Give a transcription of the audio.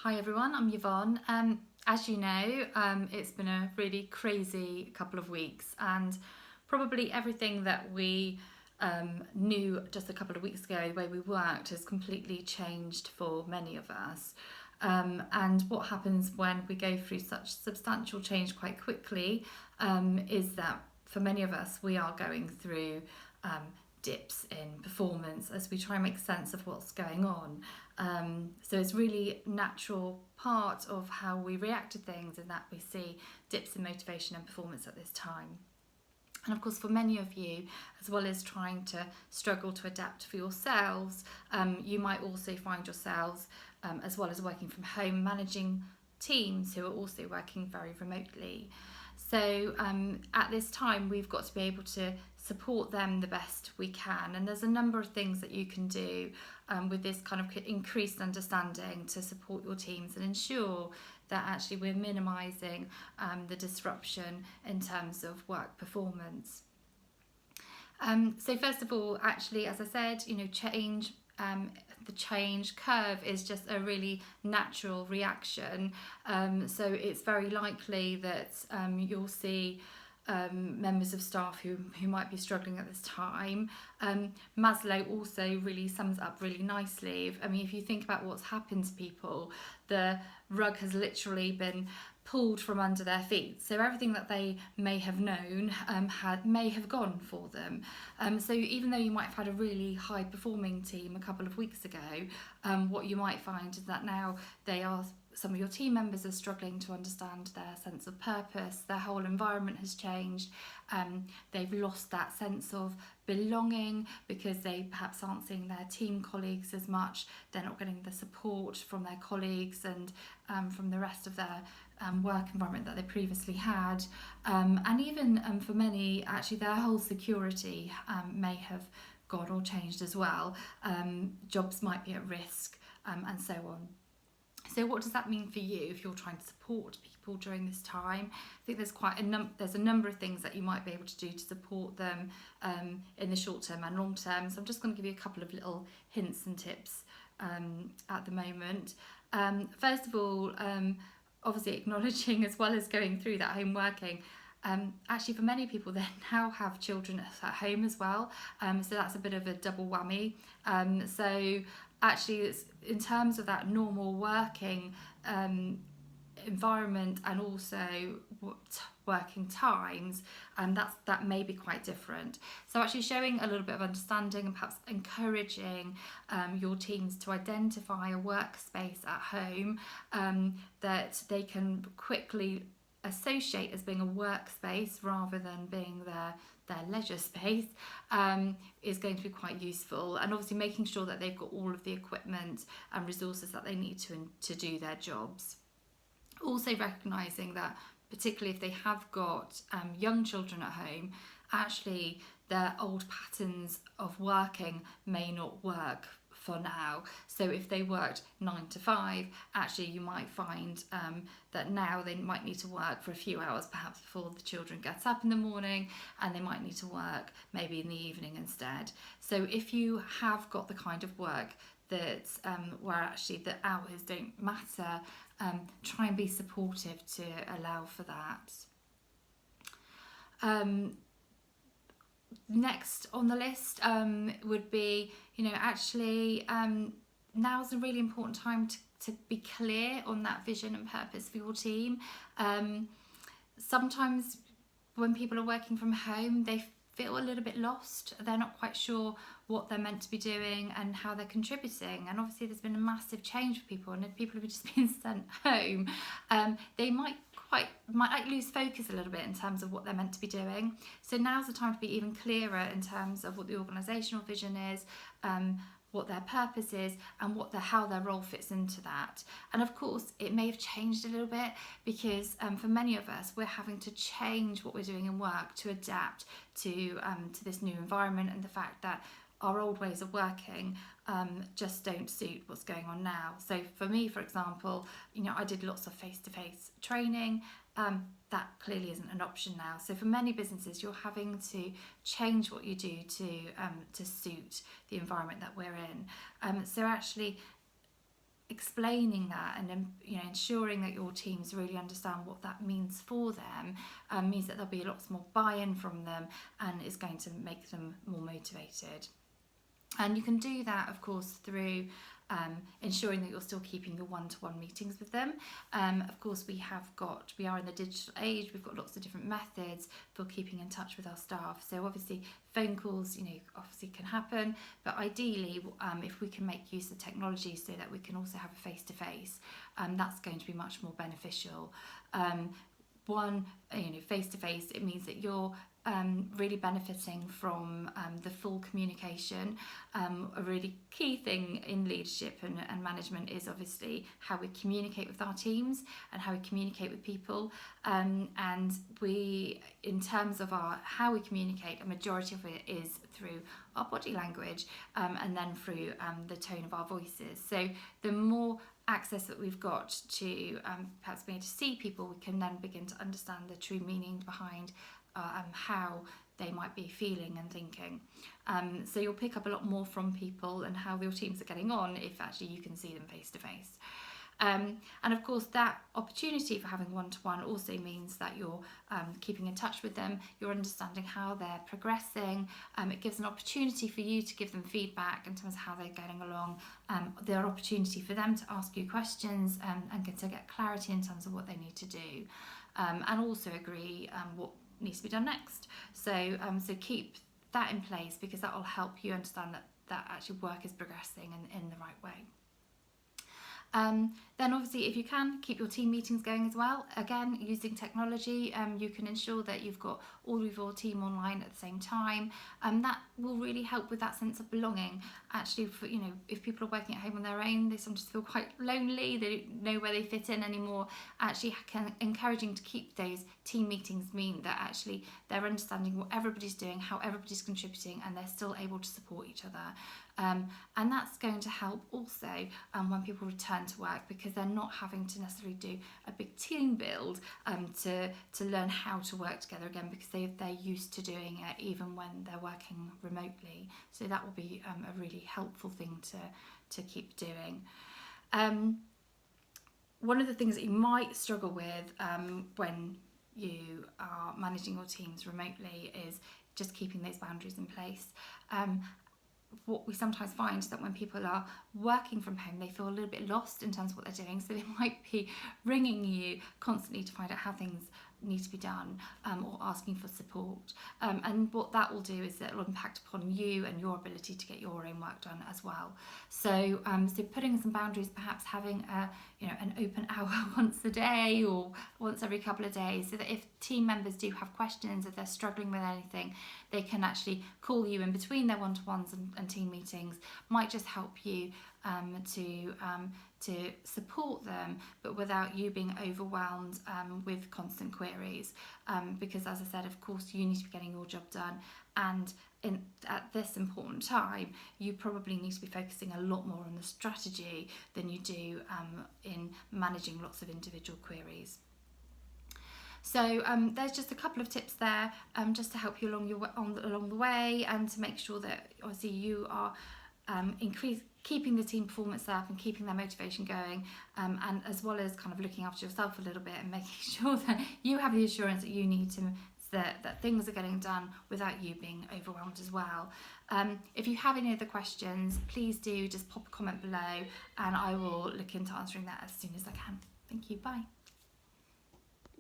Hi everyone, I'm Yvonne. As you know, it's been a really crazy couple of weeks, and probably everything that we knew just a couple of weeks ago, the way we worked, has completely changed for many of us. And what happens when we go through such substantial change quite quickly is that for many of us, we are going through um, dips in performance as we try and make sense of what's going on. So it's really natural part of how we react to things, and that we see dips in motivation and performance at this time. And of course, for many of you, as well as trying to struggle to adapt for yourselves, you might also find yourselves, as well as working from home, managing teams who are also working very remotely. So at this time, we've got to be able to support them the best we can. And there's a number of things that you can do with this kind of increased understanding to support your teams and ensure that actually we're minimising the disruption in terms of work performance. So first of all, actually, as I said, change, the change curve is just a really natural reaction. So it's very likely that you'll see members of staff who might be struggling at this time. Maslow also really sums up really nicely. I mean, if you think about what's happened to people, the rug has literally been pulled from under their feet. So everything that they may have known may have gone for them. So even though you might have had a really high performing team a couple of weeks ago, what you might find is that now some of your team members are struggling to understand their sense of purpose. Their whole environment has changed. They've lost that sense of belonging because they perhaps aren't seeing their team colleagues as much. They're not getting the support from their colleagues and from the rest of their work environment that they previously had. And even for many, actually their whole security may have gone or changed as well. Jobs might be at risk and so on. So what does that mean for you if you're trying to support people during this time? I think there's a number of things that you might be able to do to support them in the short term and long term. So I'm just going to give you a couple of little hints and tips at the moment. First of all, obviously acknowledging, as well as going through that home working, actually for many people they now have children at home as well, so that's a bit of a double whammy. So actually it's in terms of that normal working environment and also working times, that may be quite different. So actually showing a little bit of understanding and perhaps encouraging your teams to identify a workspace at home that they can quickly associate as being a workspace rather than being their leisure space is going to be quite useful. And obviously making sure that they've got all of the equipment and resources that they need to do their jobs. Also recognising that particularly if they have got young children at home, actually their old patterns of working may not work for now. So if they worked 9 to 5, actually you might find that now they might need to work for a few hours perhaps before the children get up in the morning, and they might need to work maybe in the evening instead. So if you have got the kind of work that where actually the hours don't matter, try and be supportive to allow for that. Next on the list would be, actually now's a really important time to be clear on that vision and purpose for your team. Sometimes when people are working from home, they feel a little bit lost. They're not quite sure what they're meant to be doing and how they're contributing. And obviously there's been a massive change for people, and if people have just been sent home, they might lose focus a little bit in terms of what they're meant to be doing. So now's the time to be even clearer in terms of what the organisational vision is, what their purpose is, and how their role fits into that. And of course it may have changed a little bit because for many of us we're having to change what we're doing in work to adapt to this new environment, and the fact that our old ways of working just don't suit what's going on now. So for me, for example, I did lots of face-to-face training. That clearly isn't an option now. So for many businesses, you're having to change what you do to suit the environment that we're in. So actually explaining that and then ensuring that your teams really understand what that means for them means that there'll be lots more buy-in from them and is going to make them more motivated. And you can do that, of course, through ensuring that you're still keeping your one-to-one meetings with them. Of course, we are in the digital age. We've got lots of different methods for keeping in touch with our staff. So obviously, phone calls, obviously can happen. But ideally, if we can make use of technology so that we can also have a face-to-face, that's going to be much more beneficial. Face-to-face, it means that you're really benefiting from the full communication. A really key thing in leadership and management is obviously how we communicate with our teams and how we communicate with people. And we, in terms of how we communicate, a majority of it is through our body language and then through the tone of our voices. So the more access that we've got to perhaps being able to see people, we can then begin to understand the true meaning behind how they might be feeling and thinking. So you'll pick up a lot more from people and how your teams are getting on if actually you can see them face to face. And of course, that opportunity for having one-to-one also means that you're keeping in touch with them, you're understanding how they're progressing. It gives an opportunity for you to give them feedback in terms of how they're getting along. There's an opportunity for them to ask you questions and to get clarity in terms of what they need to do. And also agree what needs to be done next. So keep that in place, because that will help you understand that actually work is progressing in the right way. Then obviously, if you can, keep your team meetings going as well. Again, using technology, you can ensure that you've got all of your team online at the same time. That will really help with that sense of belonging. Actually, if people are working at home on their own, they sometimes feel quite lonely. They don't know where they fit in anymore. Actually, encouraging to keep those team meetings mean that actually they're understanding what everybody's doing, how everybody's contributing, and they're still able to support each other. And that's going to help also when people return to work, because they're not having to necessarily do a big team build to learn how to work together again, because they're used to doing it even when they're working remotely. So that will be a really helpful thing to keep doing. One of the things that you might struggle with when you are managing your teams remotely is just keeping those boundaries in place. What we sometimes find is that when people are working from home, they feel a little bit lost in terms of what they're doing. So they might be ringing you constantly to find out how things need to be done, or asking for support. And what that will do is that it will impact upon you and your ability to get your own work done as well. So putting some boundaries, perhaps having an open hour once a day or once every couple of days, so that if team members do have questions, if they're struggling with anything, they can actually call you in between their one-to-ones and team meetings. Might just help you to support them, but without you being overwhelmed with constant queries. Because as I said, of course, you need to be getting your job done, and at this important time, you probably need to be focusing a lot more on the strategy than you do in managing lots of individual queries. So there's just a couple of tips there just to help you along the way, and to make sure that obviously you are keeping the team performance up and keeping their motivation going, and as well as kind of looking after yourself a little bit and making sure that you have the assurance that you need to, that things are getting done without you being overwhelmed as well. If you have any other questions, please do just pop a comment below and I will look into answering that as soon as I can. Thank you. Bye.